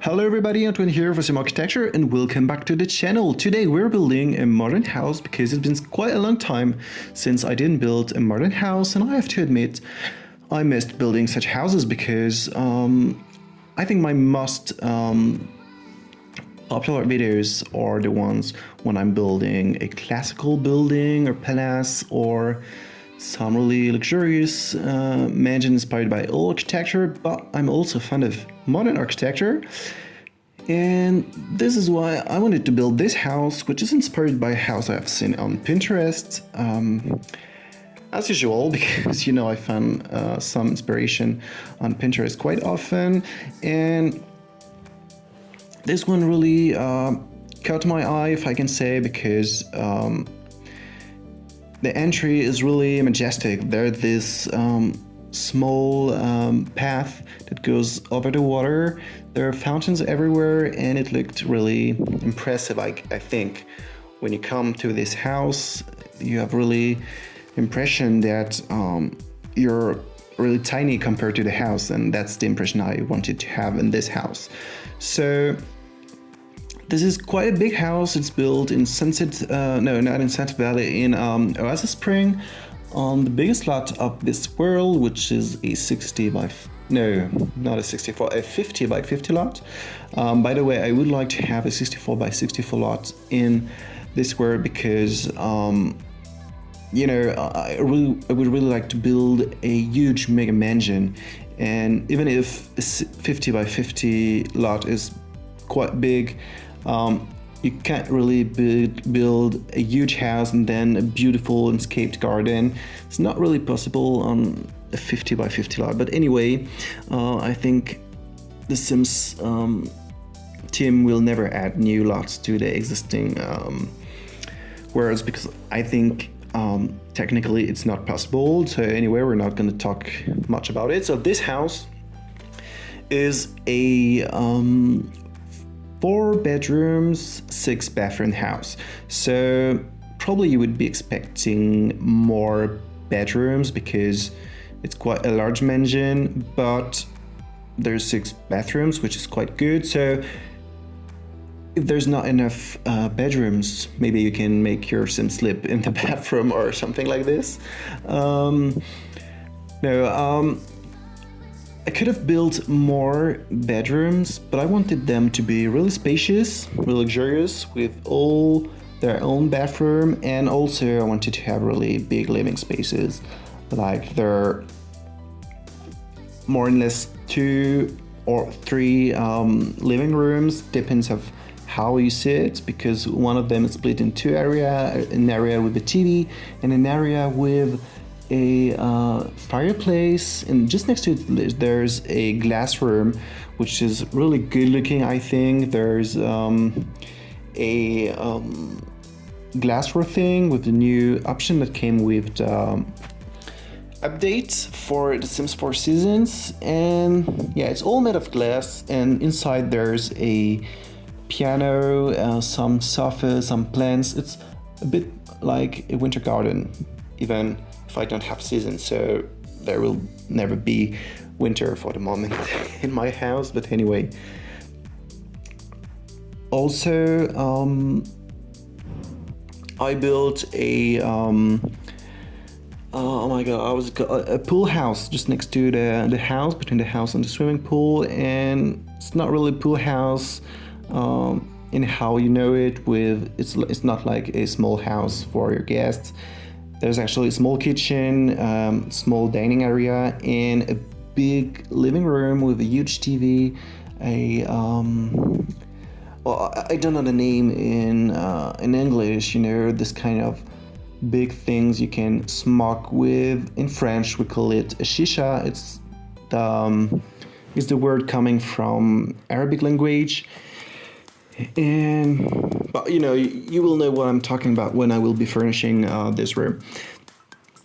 Hello everybody, Antoine here for Simarchitecture and welcome back to the channel. Today we're building a modern house because it's been quite a long time since I didn't build a modern house, and I have to admit I missed building such houses because I think my most popular videos are the ones when I'm building a classical building or palace or some really luxurious mansion inspired by old architecture, but I'm also fond of modern architecture. And this is why I wanted to build this house, which is inspired by a house I've seen on Pinterest. As usual, because you know I find some inspiration on Pinterest quite often. And this one really caught my eye, if I can say, because the entry is really majestic. There's this small path that goes over the water. There are fountains everywhere, and it looked really impressive. I think when you come to this house, you have really impression that you're really tiny compared to the house, and that's the impression I wanted to have in this house. So this is quite a big house. It's built in Sunset, no, not in Sunset Valley, in Oasis Spring, on the biggest lot of this world, which is a 60 by, no, not a 64, a 50 by 50 lot. By the way, I would like to have a 64 by 64 lot in this world because, you know, I would really like to build a huge mega mansion. And even if a 50 by 50 lot is quite big, you can't really build a huge house and then a beautiful landscaped garden. It's not really possible on a 50 by 50 lot. But anyway, I think the Sims team will never add new lots to the existing worlds because I think technically it's not possible. So anyway, we're not going to talk much about it. So this house is a 4 bedrooms, 6 bathroom house. So probably you would be expecting more bedrooms because it's quite a large mansion, but there's 6 bathrooms, which is quite good. So if there's not enough bedrooms, maybe you can make your sim sleep in the bathroom or something like this. I could have built more bedrooms, but I wanted them to be really spacious, really luxurious, with all their own bathroom, and also I wanted to have really big living spaces. Like there are more or less 2 or 3 living rooms, depends of how you see it, because one of them is split in 2 areas, an area with a TV and an area with a fireplace, and just next to it there's a glass room, which is really good looking. I think there's a glass thing with the new option that came with the update for the Sims 4 seasons, and yeah, it's all made of glass, and inside there's a piano, some sofa, some plants. It's a bit like a winter garden, even if I don't have seasons, so there will never be winter for the moment in my house. But anyway, also I built a oh my god, a pool house just next to the house, between the house and the swimming pool, and it's not really a pool house in how you know it. With it's not like a small house for your guests. There's actually a small kitchen, small dining area, and a big living room with a huge TV. Well, I don't know the name in English. You know, this kind of big things you can smoke with. In French, we call it a shisha. It's the word coming from Arabic language. But you know, you will know what I'm talking about when I will be furnishing this room.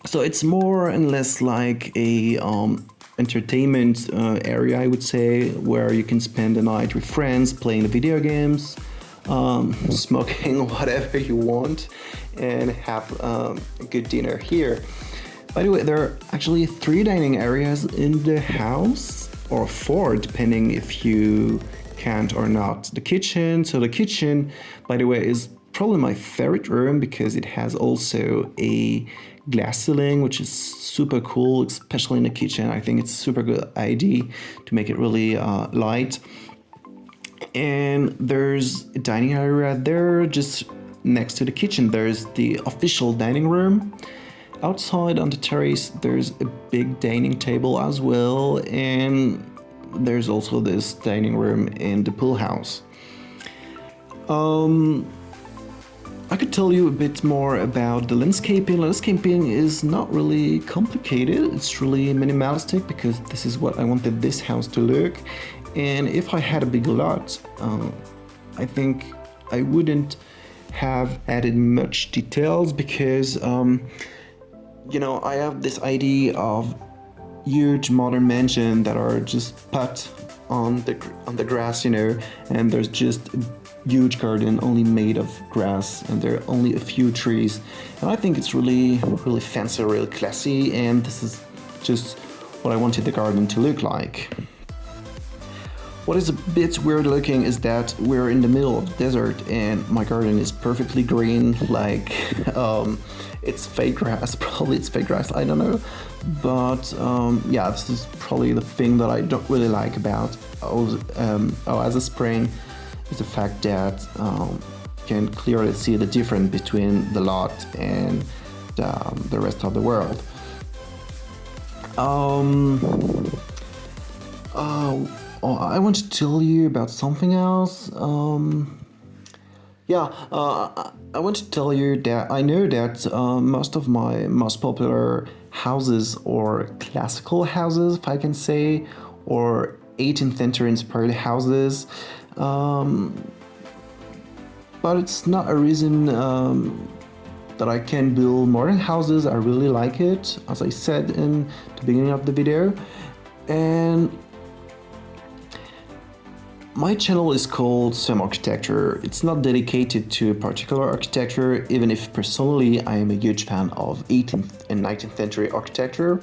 So it's more and less like a entertainment area, I would say, where you can spend the night with friends, playing the video games, smoking whatever you want, and have a good dinner here. By the way, there are actually 3 dining areas in the house. or 4, depending if you count or not the kitchen. So the kitchen, by the way, is probably my favorite room because it has also a glass ceiling, which is super cool, especially in the kitchen. I think it's a super good idea to make it really light. And there's a dining area there just next to the kitchen. There's the official dining room. Outside on the terrace there's a big dining table as well, and there's also this dining room in the pool house. I could tell you a bit more about the landscaping. Landscaping is not really complicated, it's really minimalistic because this is what I wanted this house to look. And if I had a big lot, I think I wouldn't have added much details because I have this idea of huge modern mansion that are just put on the grass, and there's just a huge garden only made of grass, and there are only a few trees. And I think it's really, really fancy, really classy, and this is just what I wanted the garden to look like. What is a bit weird looking is that we're in the middle of the desert and my garden is perfectly green, like it's fake grass, probably it's fake grass, I don't know. But yeah, this is probably the thing that I don't really like about Oasis Spring, is the fact that you can clearly see the difference between the lot and the rest of the world. I want to tell you about something else. I want to tell you that I know that most of my most popular houses or classical houses, if I can say, or 18th century inspired houses. But it's not a reason that I can build modern houses. I really like it, as I said in the beginning of the video. And my channel is called Simarchitecture. It's not dedicated to a particular architecture, even if personally I am a huge fan of 18th and 19th century architecture.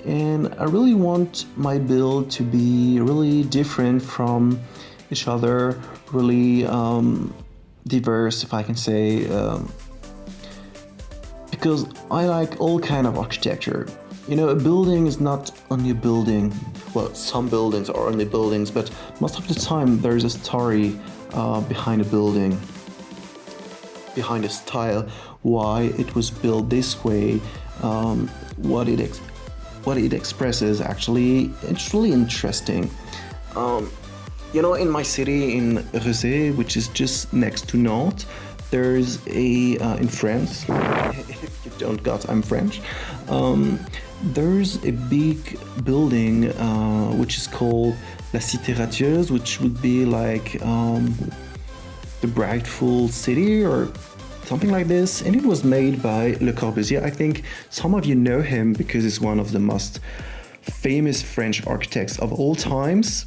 And I really want my build to be really different from each other, really diverse, if I can say, because I like all kind of architecture. A building is not only a building. Well, some buildings are only buildings, but most of the time there's a story behind a building, behind a style, why it was built this way, what it expresses. Actually, it's really interesting. In my city, in Versailles, which is just next to Nantes, there's in France, if you don't got, I'm French, there's a big building which is called La Cité Radieuse, which would be like the Brightful City or something like this, and it was made by Le Corbusier. I think some of you know him because he's one of the most famous French architects of all times.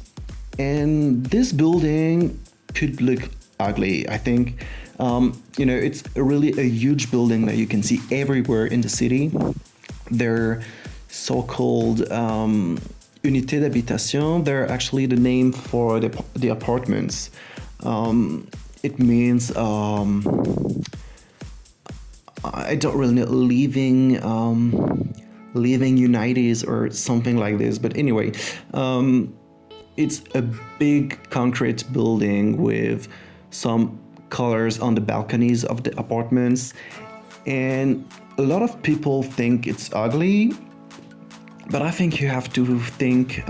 And this building could look ugly. I think it's really a huge building that you can see everywhere in the city. They're so-called unité d'habitation. They're actually the name for the apartments. It means I don't really know, living unities or something like this. But anyway, it's a big concrete building with some colors on the balconies of the apartments, and a lot of people think it's ugly, but I think you have to think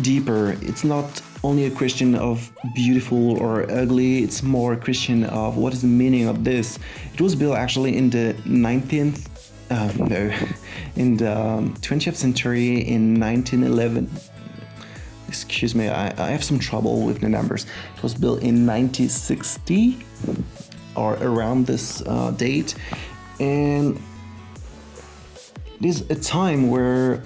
deeper. It's not only a question of beautiful or ugly, it's more a question of what is the meaning of this. It was built actually in the 20th century, in 1911. Excuse me, I have some trouble with the numbers. It was built in 1960 or around this date, and it is a time where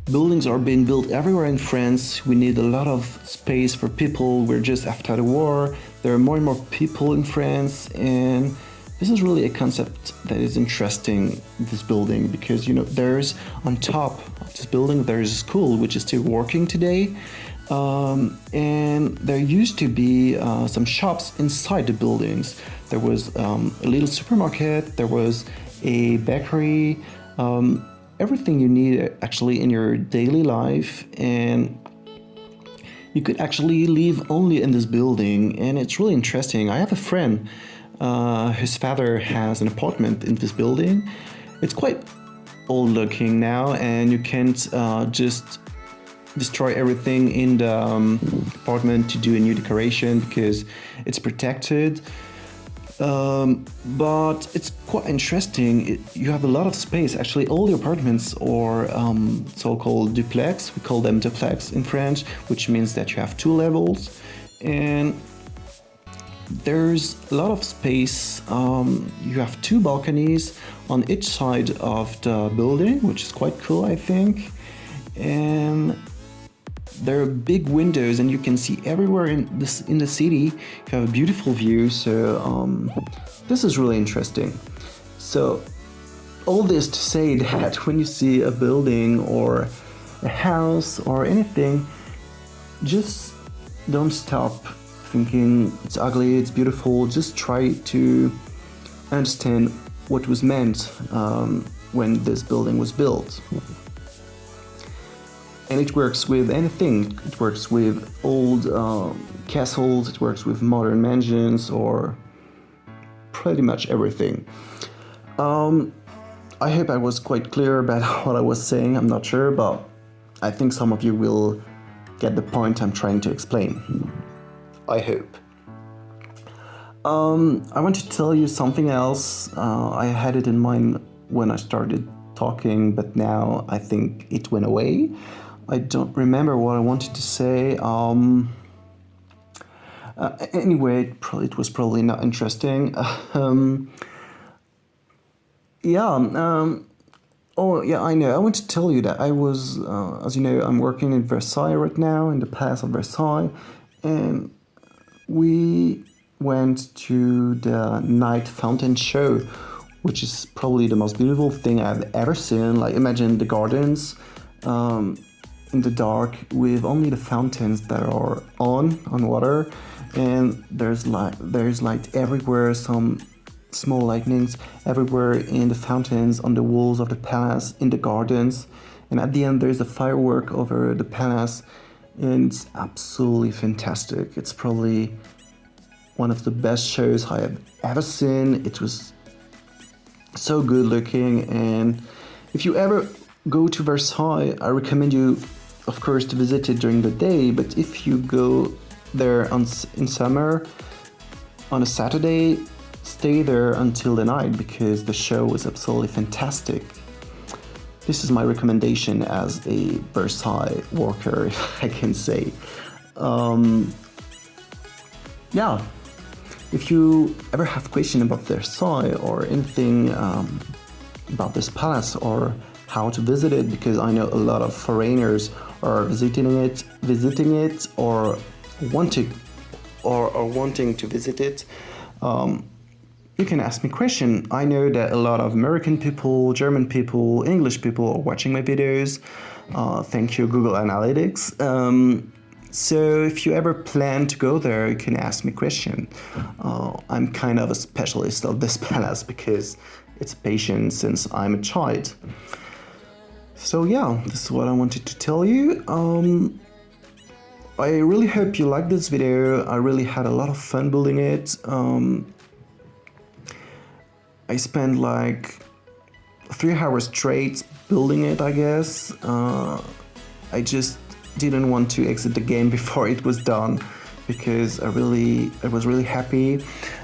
buildings are being built everywhere in France. We need a lot of space for people. We're just after the war. There are more and more people in France, and this is really a concept that is interesting, this building, because there's on top of this building there's a school which is still working today, and there used to be some shops inside the buildings. There was a little supermarket, there was a bakery, everything you need actually in your daily life, and you could actually live only in this building, and it's really interesting. I have a friend, his father has an apartment in this building. It's quite old looking now, and you can't just destroy everything in the apartment to do a new decoration because it's protected. But it's quite interesting. You have a lot of space. Actually, all the apartments are so-called duplex. We call them duplex in French, which means that you have 2 levels, and there's a lot of space. You have 2 balconies on each side of the building, which is quite cool, I think. And there are big windows, and you can see everywhere in the city. You have a beautiful view, so this is really interesting. So all this to say that when you see a building or a house or anything, just don't stop thinking it's ugly, it's beautiful. Just try to understand what was meant when this building was built. And it works with anything. It works with old castles, it works with modern mansions, or pretty much everything. I hope I was quite clear about what I was saying. I'm not sure, but I think some of you will get the point I'm trying to explain. I hope. I want to tell you something else. I had it in mind when I started talking, but now I think it went away. I don't remember what I wanted to say. Anyway, it was probably not interesting. Oh yeah, I know. I want to tell you that I was, as you know, I'm working in Versailles right now, in the Palace of Versailles, and we went to the night fountain show, which is probably the most beautiful thing I've ever seen. Like, imagine the gardens in the dark with only the fountains that are on water, and there's light everywhere, some small lightnings everywhere in the fountains, on the walls of the palace, in the gardens, and at the end there's a firework over the palace, and it's absolutely fantastic. It's probably one of the best shows I have ever seen. It was so good looking, and if you ever go to Versailles, I recommend you, of course, to visit it during the day, but if you go there in summer on a Saturday, stay there until the night because the show is absolutely fantastic. This is my recommendation as a Versailles worker, if I can say. Yeah, if you ever have questions about Versailles or anything about this palace or how to visit it, because I know a lot of foreigners are visiting it or wanting to visit it, you can ask me question. I know that a lot of American people, German people, English people are watching my videos. Thank you, Google Analytics. So if you ever plan to go there, you can ask me question. I'm kind of a specialist of this palace because it's patient since I'm a child. So yeah, this is what I wanted to tell you. I really hope you liked this video. I really had a lot of fun building it. I spent like 3 hours straight building it, I guess. I just didn't want to exit the game before it was done because I was really happy.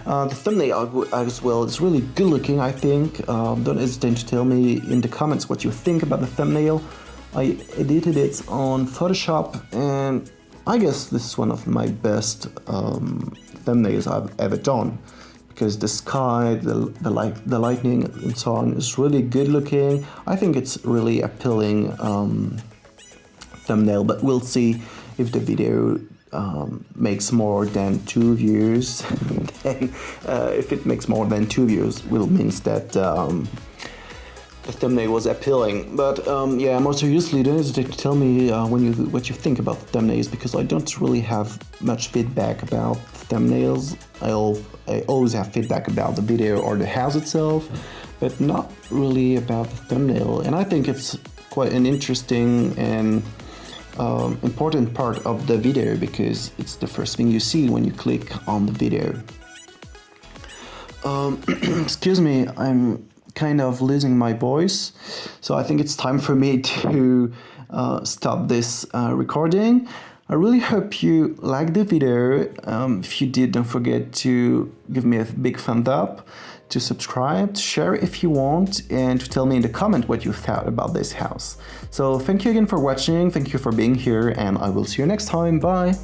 The thumbnail as well is really good looking, I think. Don't hesitate to tell me in the comments what you think about the thumbnail. I edited it on Photoshop, and I guess this is one of my best thumbnails I've ever done, because the sky, the lightning and so on is really good looking. I think it's really appealing thumbnail, but we'll see if the video makes more than 2 views, then if it makes more than 2 views, will means that the thumbnail was appealing. But yeah, more seriously, don't hesitate to tell me what you think about the thumbnails, because I don't really have much feedback about thumbnails. I always have feedback about the video or the house itself, but not really about the thumbnail. And I think it's quite an interesting and important part of the video, because it's the first thing you see when you click on the video. Excuse me, I'm kind of losing my voice, so I think it's time for me to stop this recording. I really hope you liked the video. If you did, don't forget to give me a big thumbs up, to subscribe, to share if you want, and to tell me in the comment what you thought about this house. So thank you again for watching, thank you for being here, and I will see you next time. Bye!